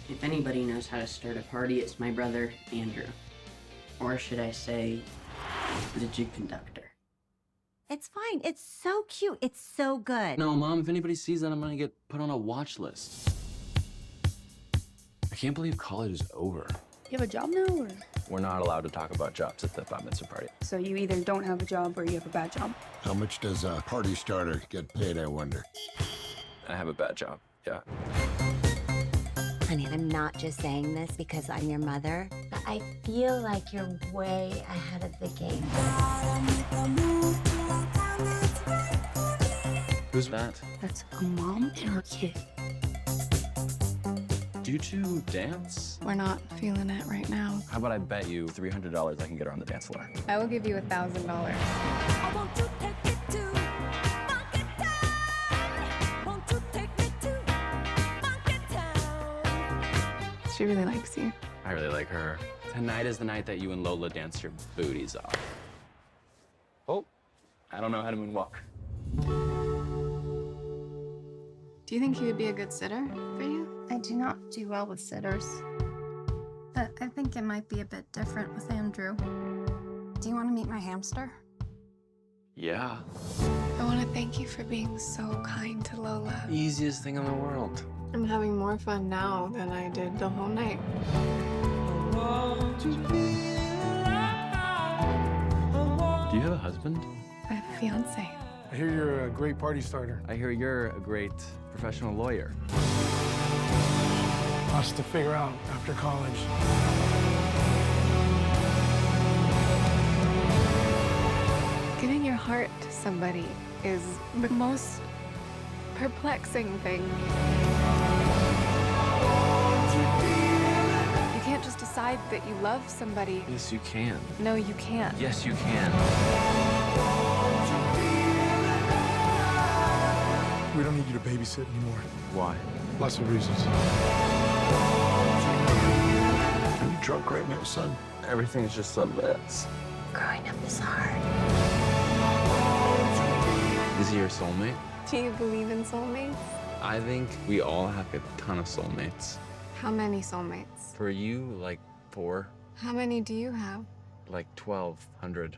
If anybody knows how to start a party, it's my brother, Andrew. Or should I say, the jig conductor. It's fine. It's so cute. It's so good. No, Mom, if anybody sees that, I'm gonna get put on a watch list. I can't believe college is over. You have a job now, or? We're not allowed to talk about jobs at the bat mitzvah party. So you either don't have a job or you have a bad job. How much does a party starter get paid, I wonder? I have a bad job, yeah. Honey, I'm not just saying this because I'm your mother, but I feel like you're way ahead of the game. Who's that? That's a mom and her kid. Do you two dance? We're not feeling it right now. How about I bet you $300 I can get her on the dance floor? I will give you $1,000. She really likes you. I really like her. Tonight is the night that you and Lola dance your booties off. Oh, I don't know how to moonwalk. Do you think he would be a good sitter for you? I do not do well with sitters. But I think it might be a bit different with Andrew. Do you want to meet my hamster? Yeah. I want to thank you for being so kind to Lola. Easiest thing in the world. I'm having more fun now than I did the whole night. Do you have a husband? I have a fiance. I hear you're a great party starter. I hear you're a great professional lawyer. Lots to figure out after college. Giving your heart to somebody is the most perplexing thing. You can't just decide that you love somebody. Yes, you can. No, you can't. Yes, you can. We don't need you to babysit anymore. Why? Lots of reasons. Are you drunk right now, son? Everything's just a mess. Growing up is hard. Is he your soulmate? Do you believe in soulmates? I think we all have a ton of soulmates. How many soulmates? For you, like 4. How many do you have? Like 1,200.